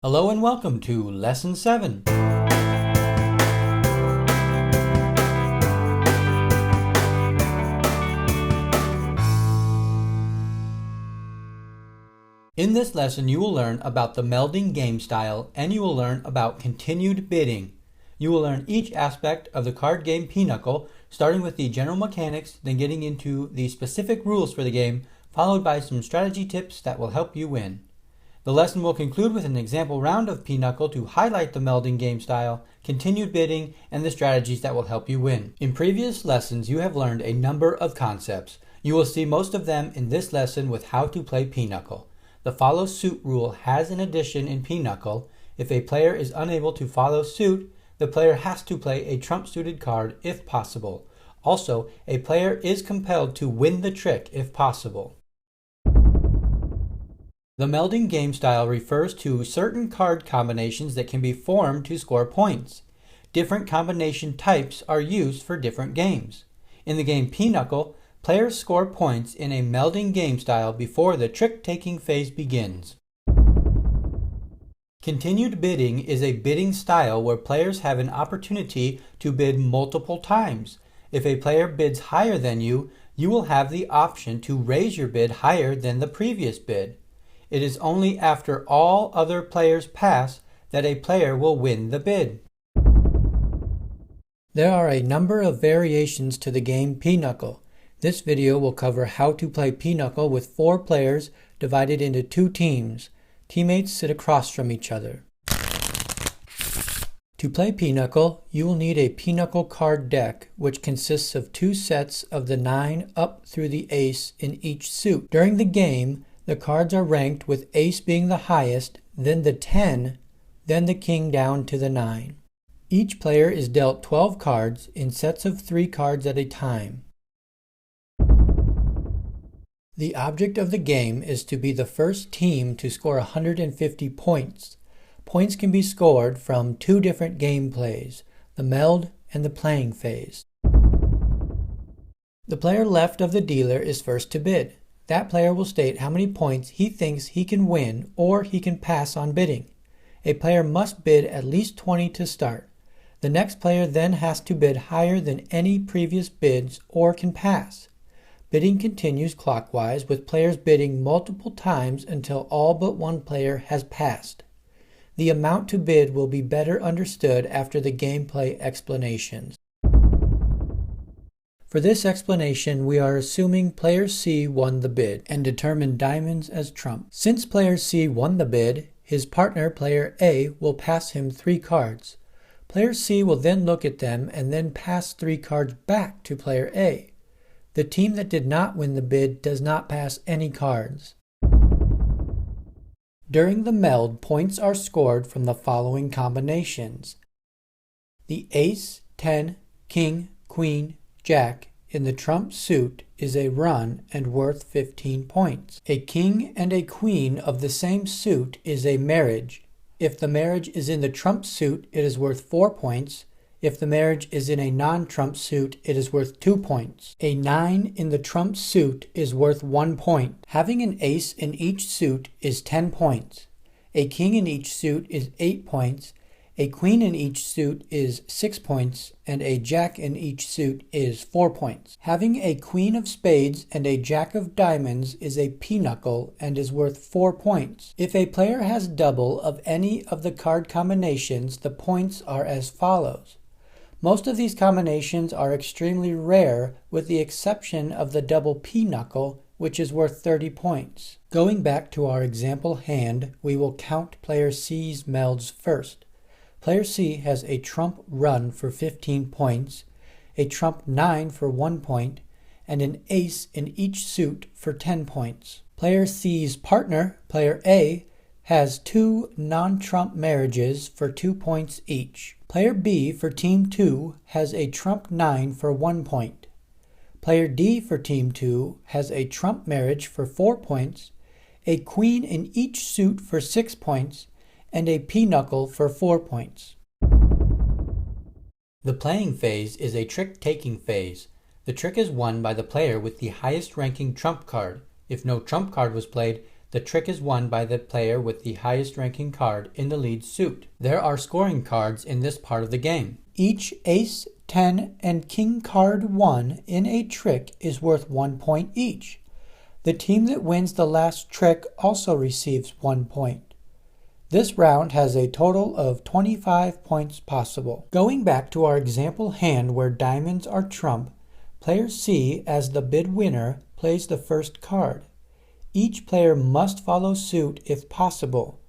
Hello and welcome to Lesson 7. In this lesson you will learn about the melding game style and you will learn about continued bidding. You will learn each aspect of the card game Pinochle, starting with the general mechanics, then getting into the specific rules for the game, followed by some strategy tips that will help you win. The lesson will conclude with an example round of Pinochle to highlight the melding game style, continued bidding, and the strategies that will help you win. In previous lessons, you have learned a number of concepts. You will see most of them in this lesson with how to play Pinochle. The follow suit rule has an addition in Pinochle. If a player is unable to follow suit, the player has to play a trump-suited card if possible. Also, a player is compelled to win the trick if possible. The melding game style refers to certain card combinations that can be formed to score points. Different combination types are used for different games. In the game Pinochle, players score points in a melding game style before the trick-taking phase begins. Continued bidding is a bidding style where players have an opportunity to bid multiple times. If a player bids higher than you, you will have the option to raise your bid higher than the previous bid. It is only after all other players pass that a player will win the bid. There are a number of variations to the game Pinochle. This video will cover how to play Pinochle with 4 players divided into 2 teams. Teammates sit across from each other. To play Pinochle, you will need a Pinochle card deck, which consists of 2 sets of the 9 up through the ace in each suit. During the game, the cards are ranked with ace being the highest, then the 10, then the king down to the 9. Each player is dealt 12 cards in sets of 3 cards at a time. The object of the game is to be the first team to score 150 points. Points can be scored from 2 different gameplays, the meld and the playing phase. The player left of the dealer is first to bid. That player will state how many points he thinks he can win or he can pass on bidding. A player must bid at least 20 to start. The next player then has to bid higher than any previous bids or can pass. Bidding continues clockwise with players bidding multiple times until all but one player has passed. The amount to bid will be better understood after the gameplay explanations. For this explanation, we are assuming player C won the bid and determined diamonds as trump. Since player C won the bid, his partner, player A, will pass him 3 cards. Player C will then look at them and then pass 3 cards back to player A. The team that did not win the bid does not pass any cards. During the meld, points are scored from the following combinations. The ace, 10, king, queen, Jack in the trump suit is a run and worth 15 points. A king and a queen of the same suit is a marriage. If the marriage is in the trump suit, it is worth 4 points. If the marriage is in a non-trump suit, it is worth 2 points. A 9 in the trump suit is worth 1 point. Having an ace in each suit is 10 points. A king in each suit is 8 points. A queen in each suit is 6 points, and a jack in each suit is 4 points. Having a queen of spades and a jack of diamonds is a Pinochle and is worth 4 points. If a player has double of any of the card combinations, the points are as follows. Most of these combinations are extremely rare, with the exception of the double Pinochle, which is worth 30 points. Going back to our example hand, we will count player C's melds first. Player C has a trump run for 15 points, a trump 9 for 1 point, and an ace in each suit for 10 points. Player C's partner, player A, has 2 non-trump marriages for 2 points each. Player B for Team 2 has a trump 9 for 1 point. Player D for Team 2 has a trump marriage for 4 points, a queen in each suit for 6 points, and a Pinochle for 4 points. The playing phase is a trick-taking phase. The trick is won by the player with the highest ranking trump card. If no trump card was played, The trick is won by the player with the highest ranking card in the lead suit. There are scoring cards in this part of the game. Each ace, 10, and king card won in a trick is worth 1 point each. The team that wins the last trick also receives 1 point. This round has a total of 25 points possible. Going back to our example hand where diamonds are trump, player C, as the bid winner, plays the first card. Each player must follow suit if possible.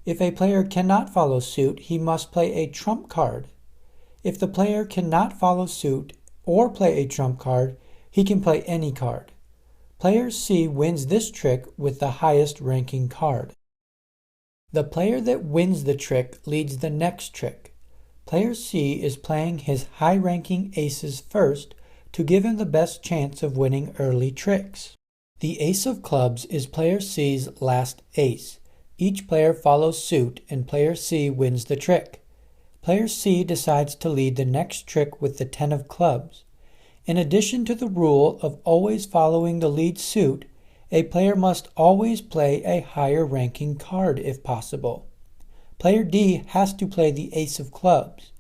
If a player cannot follow suit, he must play a trump card. If the player cannot follow suit or play a trump card, he can play any card. Player C wins this trick with the highest ranking card. The player that wins the trick leads the next trick. Player C is playing his high-ranking aces first to give him the best chance of winning early tricks. The ace of clubs is player C's last ace. Each player follows suit and player C wins the trick. Player C decides to lead the next trick with the 10 of clubs. In addition to the rule of always following the lead suit, a player must always play a higher ranking card if possible. Player D has to play the ace of clubs.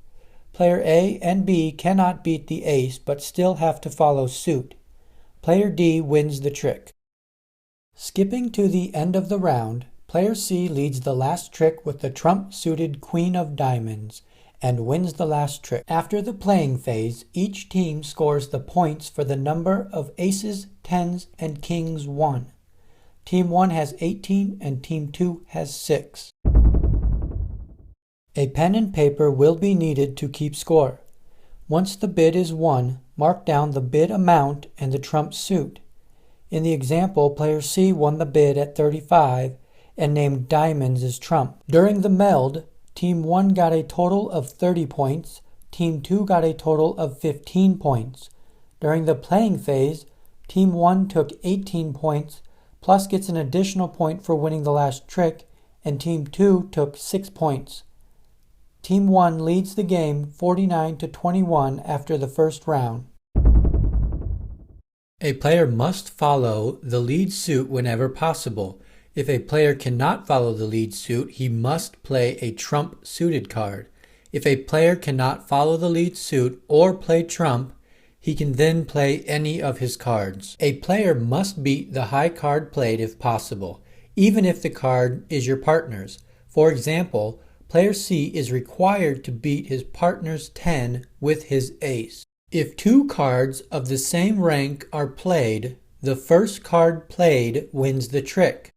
Player A and B cannot beat the ace but still have to follow suit. Player D wins the trick. Skipping to the end of the round, player C leads the last trick with the trump-suited queen of diamonds and wins the last trick. After the playing phase, each team scores the points for the number of aces, tens, and kings won. Team 1 has 18 and Team 2 has 6. A pen and paper will be needed to keep score. Once the bid is won, mark down the bid amount and the trump suit. In the example, player C won the bid at 35 and named diamonds as trump. During the meld, Team 1 got a total of 30 points, Team 2 got a total of 15 points. During the playing phase, Team 1 took 18 points, plus gets an additional point for winning the last trick, and Team 2 took 6 points. Team 1 leads the game 49-21 after the first round. A player must follow the lead suit whenever possible. If a player cannot follow the lead suit, he must play a trump-suited card. If a player cannot follow the lead suit or play trump, he can then play any of his cards. A player must beat the high card played if possible, even if the card is your partner's. For example, player C is required to beat his partner's 10 with his ace. If 2 cards of the same rank are played, the first card played wins the trick.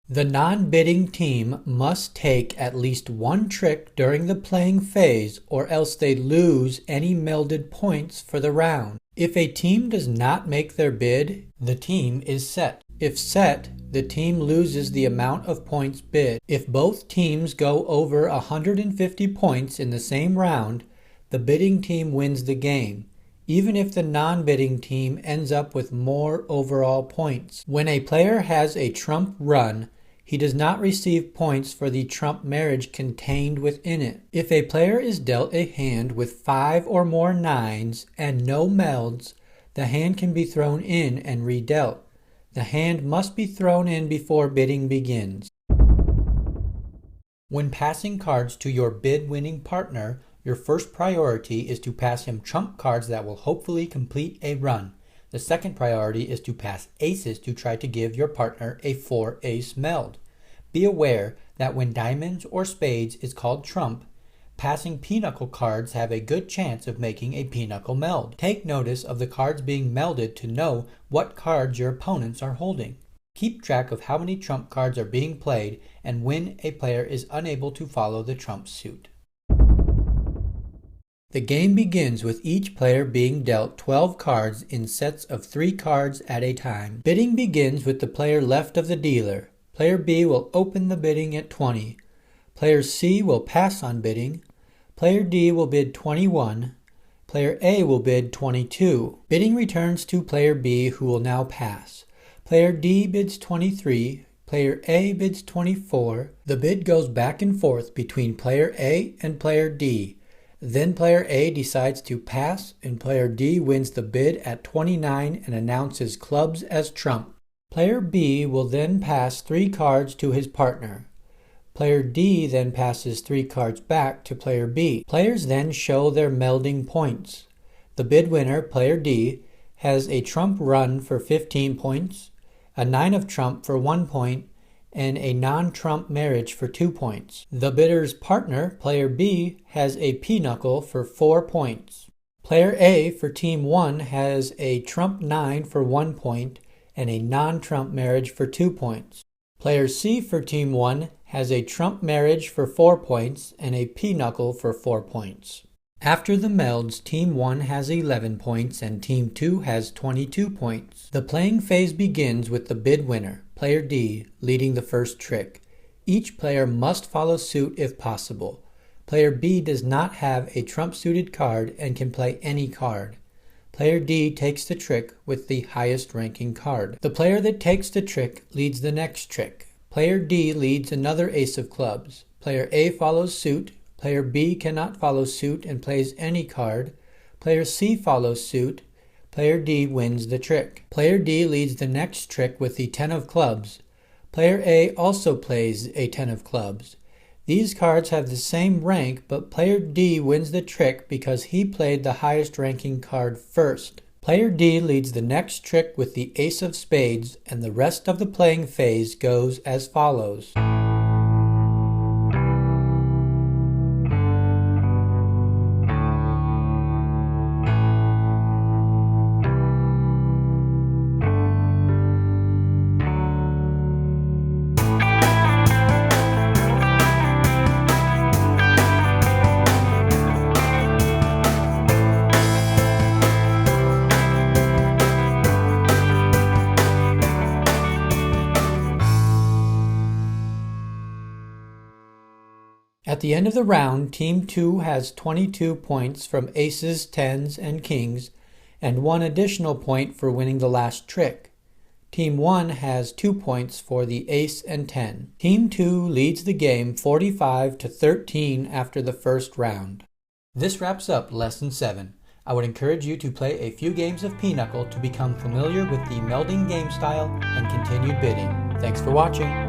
The non-bidding team must take at least 1 trick during the playing phase or else they lose any melded points for the round. If a team does not make their bid, the team is set. If set, the team loses the amount of points bid. If both teams go over 150 points in the same round, the bidding team wins the game, even if the non-bidding team ends up with more overall points. When a player has a trump run, he does not receive points for the trump marriage contained within it. If a player is dealt a hand with 5 or more 9s and no melds, the hand can be thrown in and redealt. The hand must be thrown in before bidding begins. When passing cards to your bid-winning partner, your first priority is to pass him trump cards that will hopefully complete a run. The second priority is to pass aces to try to give your partner a 4-ace meld. Be aware that when diamonds or spades is called trump, passing pinochle cards have a good chance of making a pinochle meld. Take notice of the cards being melded to know what cards your opponents are holding. Keep track of how many trump cards are being played and when a player is unable to follow the trump suit. The game begins with each player being dealt 12 cards in sets of 3 cards at a time. Bidding begins with the player left of the dealer. Player B will open the bidding at 20. Player C will pass on bidding. Player D will bid 21. Player A will bid 22. Bidding returns to player B, who will now pass. Player D bids 23. Player A bids 24. The bid goes back and forth between player A and player D. Then player A decides to pass and player D wins the bid at 29 and announces clubs as trump. Player B will then pass 3 cards to his partner. Player D then passes 3 cards back to player B. Players then show their melding points. The bid winner, player D, has a trump run for 15 points, a 9 of trump for 1 point, and a non-trump marriage for 2 points. The bidder's partner, player B, has a Pinochle for 4 points. Player A for Team 1 has a trump 9 for 1 point and a non-trump marriage for 2 points. Player C for Team 1 has a trump marriage for 4 points and a Pinochle for 4 points. After the melds, Team 1 has 11 points and Team 2 has 22 points. The playing phase begins with the bid winner, player D, leading the first trick. Each player must follow suit if possible. Player B does not have a trump-suited card and can play any card. Player D takes the trick with the highest ranking card. The player that takes the trick leads the next trick. Player D leads another ace of clubs. Player A follows suit. Player B cannot follow suit and plays any card. Player C follows suit. Player D wins the trick. Player D leads the next trick with the 10 of clubs. Player A also plays a 10 of clubs. These cards have the same rank, but player D wins the trick because he played the highest ranking card first. Player D leads the next trick with the ace of spades, and the rest of the playing phase goes as follows. At the end of the round, Team 2 has 22 points from aces, 10s, and kings, and 1 additional point for winning the last trick. Team 1 has 2 points for the ace and 10. Team 2 leads the game 45-13 after the first round. This wraps up Lesson 7. I would encourage you to play a few games of Pinochle to become familiar with the melding game style and continued bidding. Thanks for watching.